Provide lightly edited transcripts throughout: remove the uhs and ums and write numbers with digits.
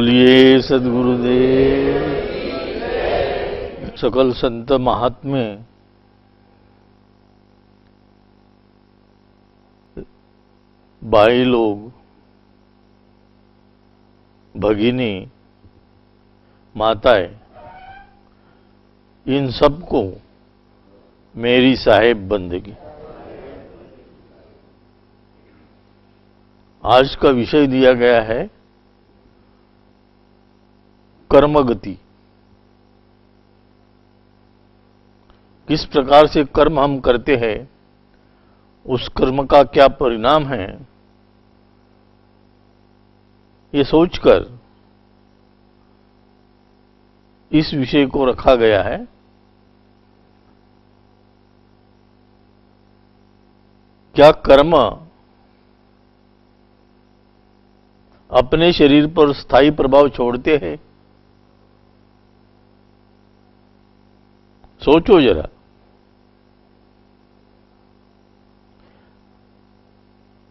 बोलिए सद्गुरुदेव। सकल संत महात्मे भाई लोग, भगिनी, माताएं, इन सबको मेरी साहेब बंदगी। आज का विषय दिया गया है कर्मगति। किस प्रकार से कर्म हम करते हैं, उस कर्म का क्या परिणाम है, ये सोचकर इस विषय को रखा गया है। क्या कर्म अपने शरीर पर स्थायी प्रभाव छोड़ते हैं? सोचो जरा।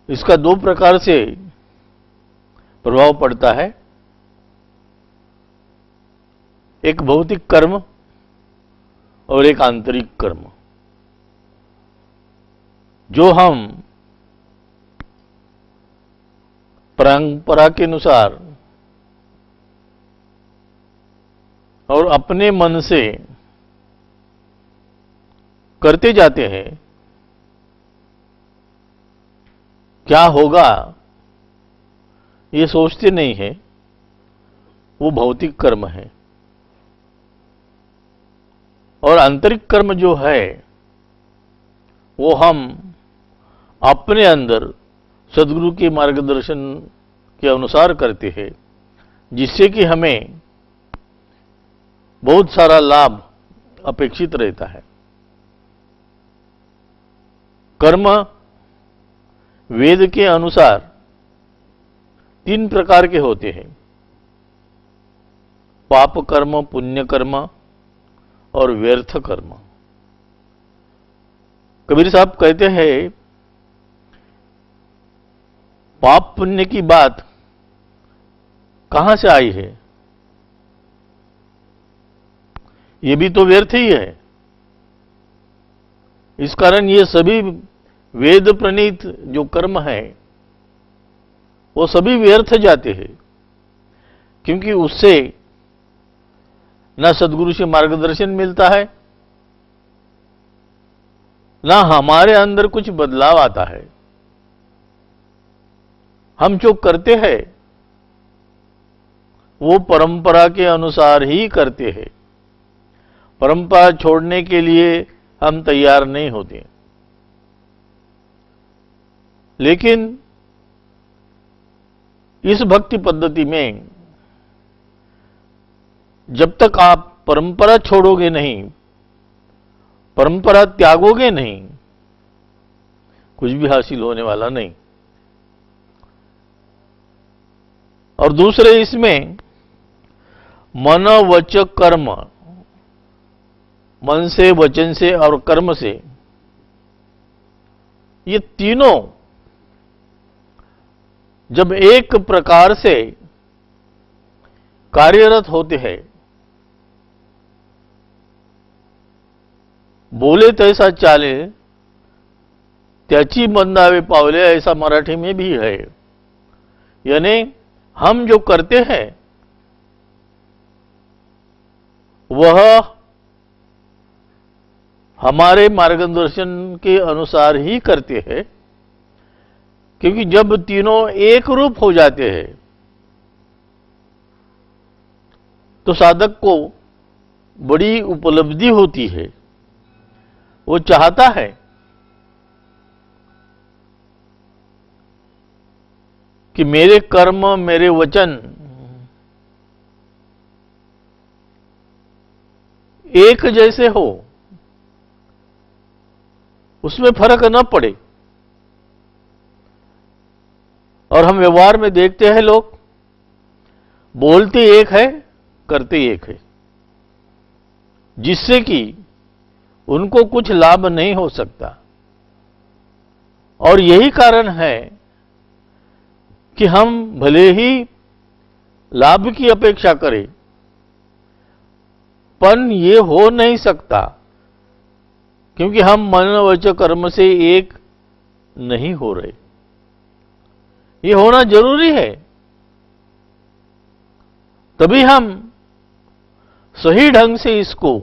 इसका दो प्रकार से प्रभाव पड़ता है। एक भौतिक कर्म और एक आंतरिक कर्म। जो हम परंपरा के अनुसार और अपने मन से करते जाते हैं, क्या होगा ये सोचते नहीं है, वो भौतिक कर्म है। और आंतरिक कर्म जो है वो हम अपने अंदर सद्गुरु के मार्गदर्शन के अनुसार करते हैं, जिससे कि हमें बहुत सारा लाभ अपेक्षित रहता है। कर्म वेद के अनुसार 3 प्रकार के होते हैं: पाप कर्म, पुण्य कर्म और व्यर्थ कर्म। कबीर साहब कहते हैं, पाप पुण्य की बात कहां से आई है? ये भी तो व्यर्थ ही है। इस कारण ये सभी वेद प्रणीत जो कर्म है वो सभी व्यर्थ जाते हैं, क्योंकि उससे ना सद्गुरु से मार्गदर्शन मिलता है, ना हमारे अंदर कुछ बदलाव आता है। हम जो करते हैं वो परंपरा के अनुसार ही करते हैं। परंपरा छोड़ने के लिए हम तैयार नहीं होते। लेकिन इस भक्ति पद्धति में जब तक आप परंपरा छोड़ोगे नहीं, परंपरा त्यागोगे नहीं, कुछ भी हासिल होने वाला नहीं। और दूसरे, इसमें मन, वच, कर्म, मन से, वचन से और कर्म से, ये तीनों जब एक प्रकार से कार्यरत होते हैं, बोले तैसा चाले त्याची मंदावे पावले, ऐसा मराठी में भी है। यानी हम जो करते हैं वह हमारे मार्गदर्शन के अनुसार ही करते हैं, क्योंकि जब तीनों एक रूप हो जाते हैं तो साधक को बड़ी उपलब्धि होती है। वो चाहता है कि मेरे कर्म, मेरे वचन एक जैसे हो, उसमें फर्क न पड़े। और हम व्यवहार में देखते हैं, लोग बोलते एक है, करते एक है, जिससे कि उनको कुछ लाभ नहीं हो सकता। और यही कारण है कि हम भले ही लाभ की अपेक्षा करे, पण ये हो नहीं सकता, क्योंकि हम मन वचन कर्म से एक नहीं हो रहे। ये होना जरूरी है, तभी हम सही ढंग से इसको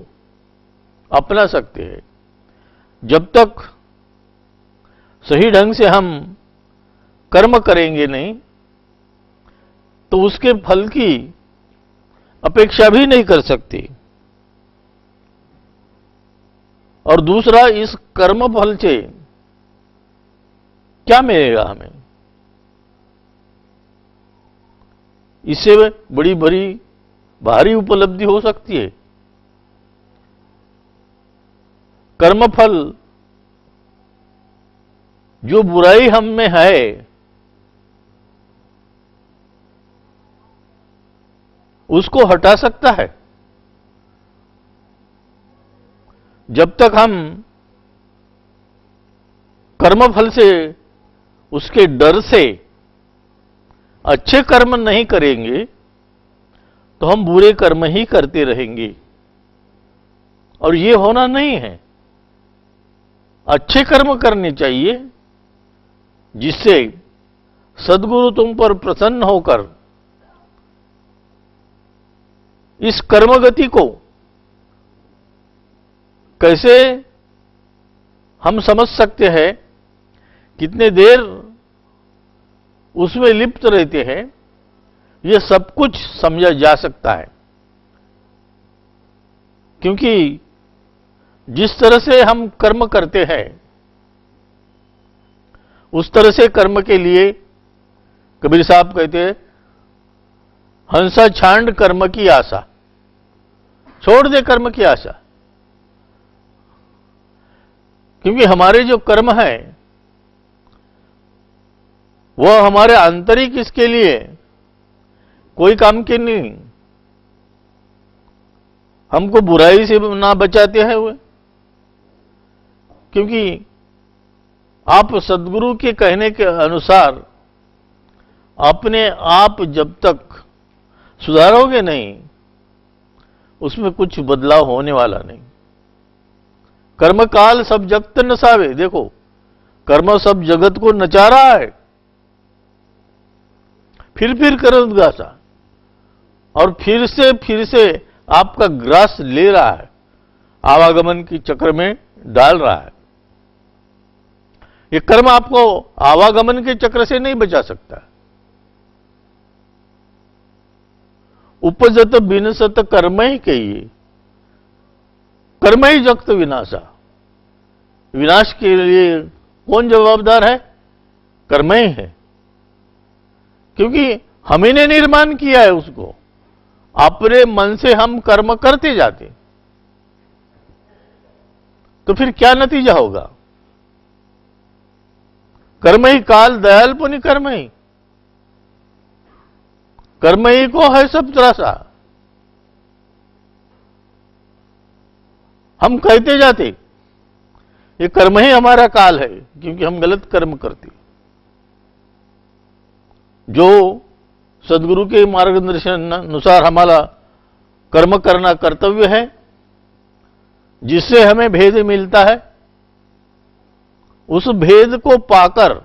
अपना सकते हैं। जब तक सही ढंग से हम कर्म करेंगे नहीं, तो उसके फल की अपेक्षा भी नहीं कर सकते। और दूसरा, इस कर्म फल से क्या मिलेगा हमें? इससे बड़ी बड़ी भारी उपलब्धि हो सकती है। कर्मफल, जो बुराई हम में है, उसको हटा सकता है। जब तक हम कर्मफल से, उसके डर से अच्छे कर्म नहीं करेंगे, तो हम बुरे कर्म ही करते रहेंगे, और ये होना नहीं है। अच्छे कर्म करने चाहिए, जिससे सद्गुरु तुम पर प्रसन्न होकर इस कर्मगति को कैसे हम समझ सकते हैं, कितने देर उसमें लिप्त रहते हैं, यह सब कुछ समझा जा सकता है। क्योंकि जिस तरह से हम कर्म करते हैं, उस तरह से कर्म के लिए कबीर साहब कहते हैं, हंसा छांड कर्म की आशा, छोड़ दे कर्म की आशा। क्योंकि हमारे जो कर्म है, वह हमारे आंतरिक इसके लिए कोई काम के नहीं, हमको बुराई से ना बचाते हैं वे। क्योंकि आप सद्गुरु के कहने के अनुसार अपने आप जब तक सुधारोगे नहीं, उसमें कुछ बदलाव होने वाला नहीं। कर्म काल सब जगत नसावे, देखो कर्म सब जगत को नचा रहा है, फिर करत गासा, और फिर से आपका ग्रास ले रहा है, आवागमन की चक्र में डाल रहा है। ये कर्म आपको आवागमन के चक्र से नहीं बचा सकता। उपजत बिनसत कर्म ही कहिए, कर्म ही जगत विनाशा। विनाश के लिए कौन जवाबदार है? कर्म ही है, क्योंकि हम ही ने निर्माण किया है उसको। अपने मन से हम कर्म करते जाते, तो फिर क्या नतीजा होगा? कर्म ही काल दयालपुनि कर्म ही, कर्म ही को है सब त्रासा। हम कहते जाते ये कर्म ही हमारा काल है, क्योंकि हम गलत कर्म करते। जो सद्गुरु के मार्गदर्शन अनुसार हमारा कर्म करना कर्तव्य है, जिससे हमें भेद मिलता है, उस भेद को पाकर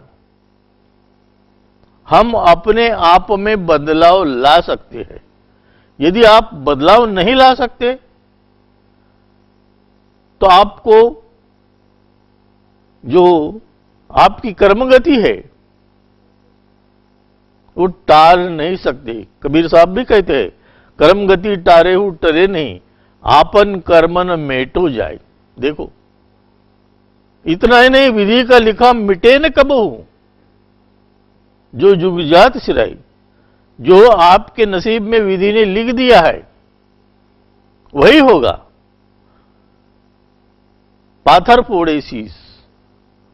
हम अपने आप में बदलाव ला सकते हैं। यदि आप बदलाव नहीं ला सकते, तो आपको जो आपकी कर्मगति है, वो टाल नहीं सकते। कबीर साहब भी कहते हैं, कर्म गति टारे हु टरे नहीं, आपन कर्मन मेटो जाए। देखो, इतना ही नहीं, विधि का लिखा मिटे न कबहू, जो जुग जात सिराई। जो आपके नसीब में विधि ने लिख दिया है, वही होगा। पाथर फोड़े शीश,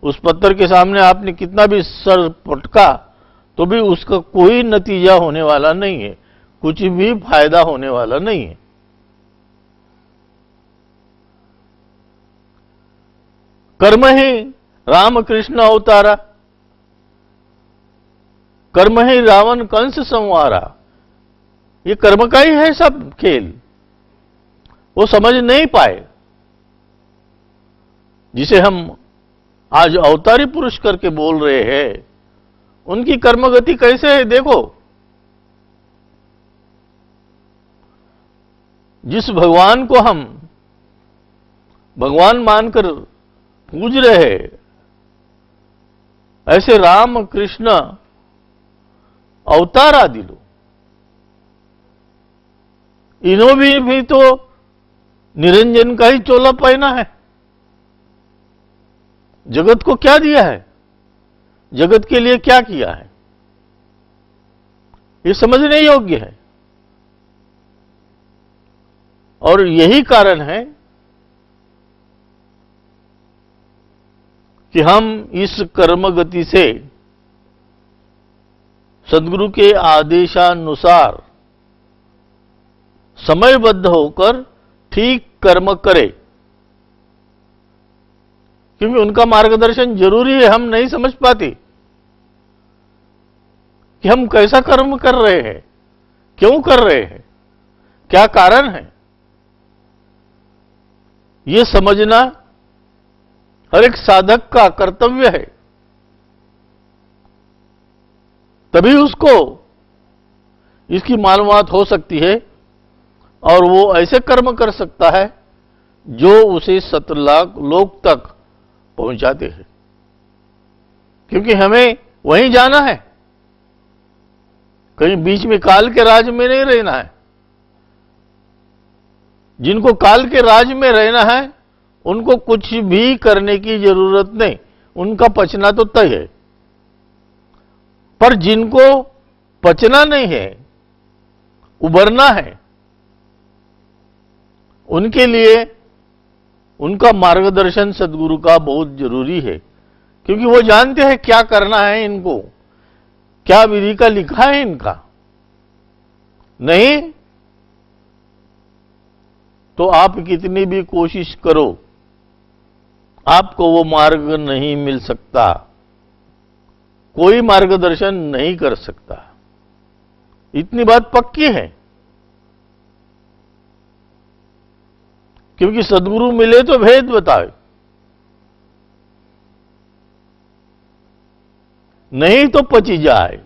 उस पत्थर के सामने आपने कितना भी सर पटका, तो भी उसका कोई नतीजा होने वाला नहीं है, कुछ भी फायदा होने वाला नहीं है। कर्म ही रामकृष्ण अवतारा, कर्म ही रावण कंस संवारा। ये कर्म का ही है सब खेल, वो समझ नहीं पाए। जिसे हम आज अवतारी पुरुष करके बोल रहे हैं, उनकी कर्मगति कैसे है देखो। जिस भगवान को हम भगवान मानकर पूज रहे हैं, ऐसे राम कृष्ण अवतार आदि लो, इन्होंने भी तो निरंजन का ही चोला पहना है। जगत को क्या दिया है, जगत के लिए क्या किया है, ये समझने योग्य है। और यही कारण है कि हम इस कर्म गति से सद्गुरु के आदेशानुसार समयबद्ध होकर ठीक कर्म करें, क्योंकि उनका मार्गदर्शन जरूरी है। हम नहीं समझ पाते कि हम कैसा कर्म कर रहे हैं, क्यों कर रहे हैं, क्या कारण है। ये समझना हर एक साधक का कर्तव्य है, तभी उसको इसकी मालूमात हो सकती है और वो ऐसे कर्म कर सकता है जो उसे सतलाख लोक तक पहुंचाते हैं। क्योंकि हमें वहीं जाना है, कहीं बीच में काल के राज में नहीं रहना है। जिनको काल के राज में रहना है उनको कुछ भी करने की जरूरत नहीं, उनका पचना तो तय है। पर जिनको पचना नहीं है, उबरना है, उनके लिए उनका मार्गदर्शन सद्गुरु का बहुत जरूरी है। क्योंकि वो जानते हैं क्या करना है इनको, क्या विधि का लिखा है इनका। नहीं तो आप कितनी भी कोशिश करो, आपको वो मार्ग नहीं मिल सकता, कोई मार्गदर्शन नहीं कर सकता। इतनी बात पक्की है। क्योंकि सद्गुरु मिले तो भेद बताए, नहीं तो पची जाए।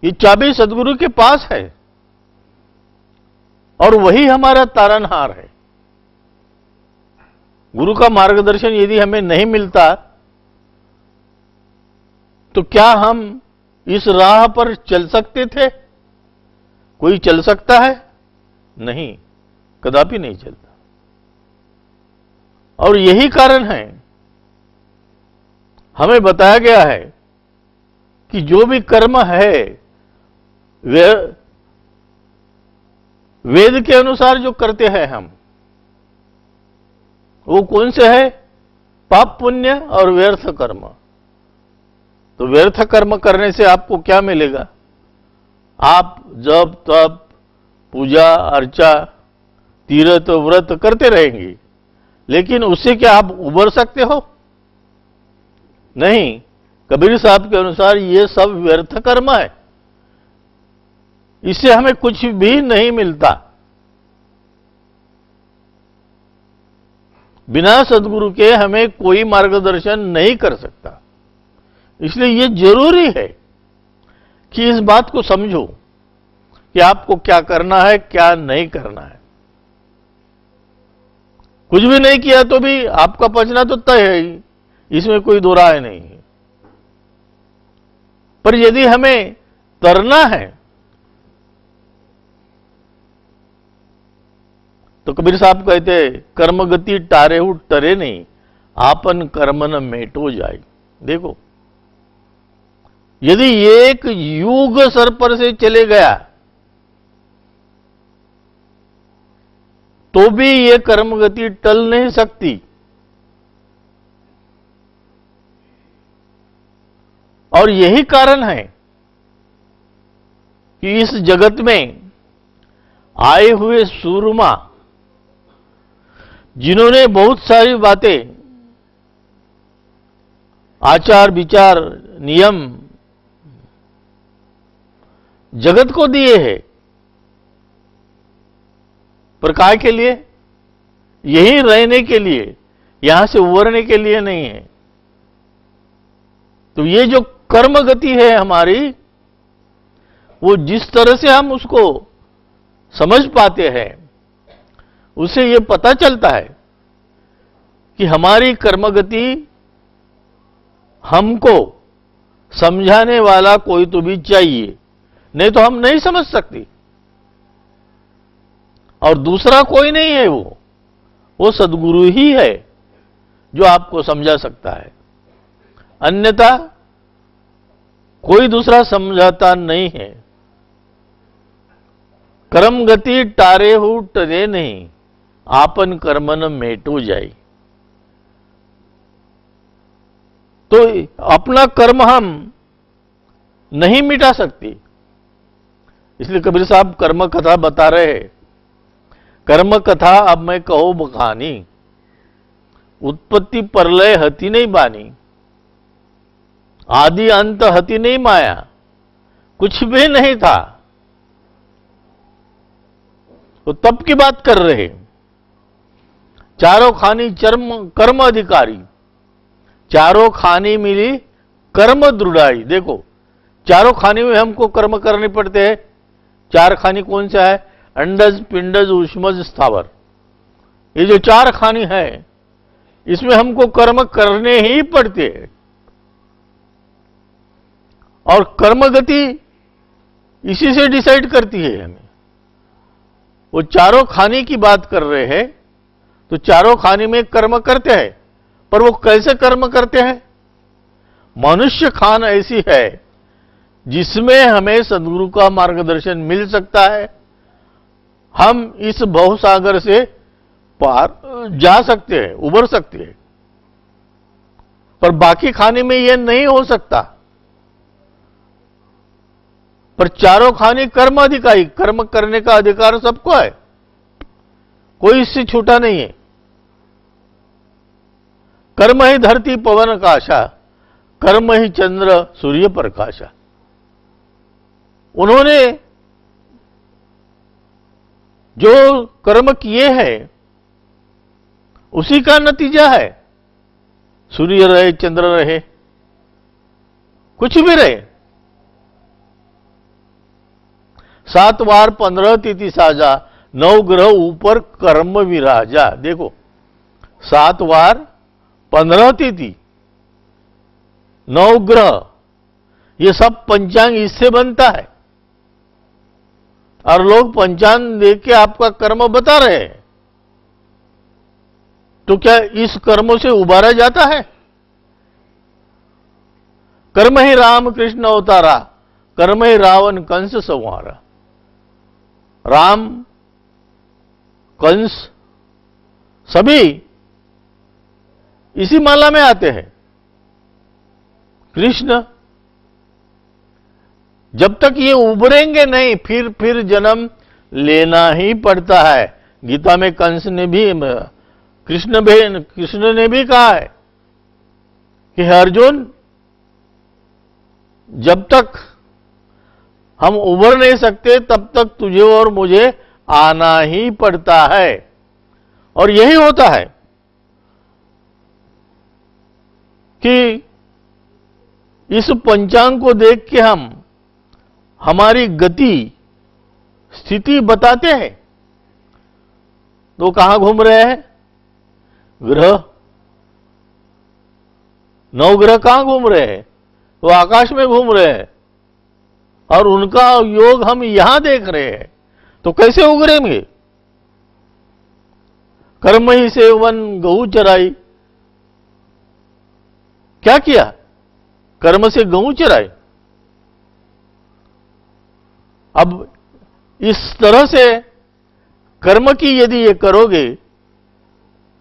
ये चाबी सद्गुरु के पास है और वही हमारा तारनहार है। गुरु का मार्गदर्शन यदि हमें नहीं मिलता तो क्या हम इस राह पर चल सकते थे? कोई चल सकता है? नहीं, कदापि नहीं चलता। और यही कारण है, हमें बताया गया है कि जो भी कर्म है वेद के अनुसार जो करते हैं हम, वो कौन से है? पाप पुण्य और व्यर्थ कर्म। तो व्यर्थ कर्म करने से आपको क्या मिलेगा? आप जब तब पूजा अर्चा तीर्थ व्रत करते रहेंगे, लेकिन उससे क्या आप उबर सकते हो? नहीं। कबीर साहब के अनुसार ये सब व्यर्थ कर्म है, इससे हमें कुछ भी नहीं मिलता। बिना सद्गुरु के हमें कोई मार्गदर्शन नहीं कर सकता। इसलिए ये जरूरी है कि इस बात को समझो कि आपको क्या करना है, क्या नहीं करना है। कुछ भी नहीं किया तो भी आपका पचना तो तय है ही, इसमें कोई दो राय नहीं है। पर यदि हमें तरना है तो कबीर साहब कहते कर्म गति टारेहु टरे नहीं, आपन कर्म न मेटो जाए। देखो, यदि एक युग सर पर से चले गया तो भी ये कर्म गति टल नहीं सकती। और यही कारण है कि इस जगत में आए हुए सूरमा, जिन्होंने बहुत सारी बातें, आचार विचार नियम जगत को दिए हैं, पर काय के लिए? यही रहने के लिए, यहां से उबरने के लिए नहीं है। तो ये जो कर्म गति है हमारी, वो जिस तरह से हम उसको समझ पाते हैं, उससे ये पता चलता है कि हमारी कर्मगति हमको समझाने वाला कोई तो भी चाहिए, नहीं तो हम नहीं समझ सकती। और दूसरा कोई नहीं है, वो सद्गुरु ही है जो आपको समझा सकता है, अन्यथा कोई दूसरा समझाता नहीं है। कर्म गति टारे हु टरे नहीं, आपन कर्मन मेटो जाई। तो अपना कर्म हम नहीं मिटा सकती, इसलिए कबीर साहब कर्म कथा बता रहे हैं। कर्म कथा अब मैं कहो बखानी, उत्पत्ति प्रलय हति नहीं बानी, आदि अंत हति नहीं माया, कुछ भी नहीं था। तो तब की बात कर रहे, चारों खानी कर्म अधिकारी, चारों खानी मिली कर्म दृढ़ाई। देखो, चारों खानी में हमको कर्म करने पड़ते हैं। चार खानी कौन सा है? अंडज, पिंडज, ऊष्मज, स्थावर। ये जो चार खानी है, इसमें हमको कर्म करने ही पड़ते हैं। और कर्म गति इसी से डिसाइड करती है हमें। वो चारों खानी की बात कर रहे हैं, तो चारों खानी में कर्म करते हैं, पर वो कैसे कर्म करते हैं? मनुष्य खान ऐसी है जिसमें हमें सद्गुरु का मार्गदर्शन मिल सकता है, हम इस भवसागर से पार जा सकते हैं, उबर सकते हैं। पर बाकी खाने में यह नहीं हो सकता। पर चारों खाने कर्म अधिकारी, कर्म करने का अधिकार सबको है, कोई इससे छूटा नहीं है। कर्म ही धरती पवन काशा, कर्म ही चंद्र सूर्य प्रकाशा। उन्होंने जो कर्म किए हैं उसी का नतीजा है। सूर्य रहे, चंद्र रहे, कुछ भी रहे। 7 वार 15 तिथि साजा, 9 ग्रह ऊपर कर्म विराजा। देखो, 7 वार 15 तिथि, 9 ग्रह, ये सब पंचांग इससे बनता है। और लोग पंचांग देख के आपका कर्म बता रहे हैं, तो क्या इस कर्मों से उबारा जाता है? कर्म ही राम कृष्ण अवतारा, कर्म ही रावण कंस संहारा। राम, कंस सभी इसी माला में आते हैं। कृष्ण, जब तक ये उभरेंगे नहीं, फिर जन्म लेना ही पड़ता है। गीता में कंस ने भी, कृष्ण ने भी कहा है कि अर्जुन, जब तक हम उभर नहीं सकते तब तक तुझे और मुझे आना ही पड़ता है। और यही होता है कि इस पंचांग को देख के हम हमारी गति, स्थिति बताते हैं। तो कहां घूम रहे हैं? ग्रह, 9 ग्रह कहां घूम रहे हैं? वो आकाश में घूम रहे हैं, और उनका योग हम यहां देख रहे हैं। तो कैसे उगरेंगे? कर्म ही सेवन गऊ चराई। क्या किया? कर्म से गऊ चराई। अब इस तरह से कर्म की यदि ये करोगे,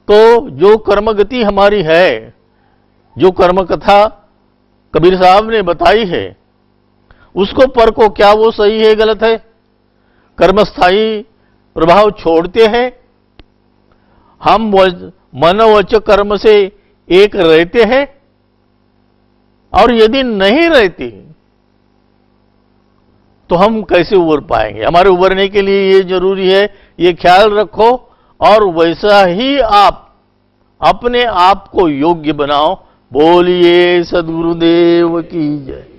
तो जो कर्म गति हमारी है, जो कर्म कथा कबीर साहब ने बताई है, उसको परखो, क्या वो सही है गलत है? कर्मस्थायी प्रभाव छोड़ते हैं, हम मन वच कर्म से एक रहते हैं, और यदि नहीं रहते तो हम कैसे उबर पाएंगे? हमारे उबरने के लिए ये जरूरी है, ये ख्याल रखो, और वैसा ही आप अपने आप को योग्य बनाओ। बोलिए सद्गुरुदेव की जय।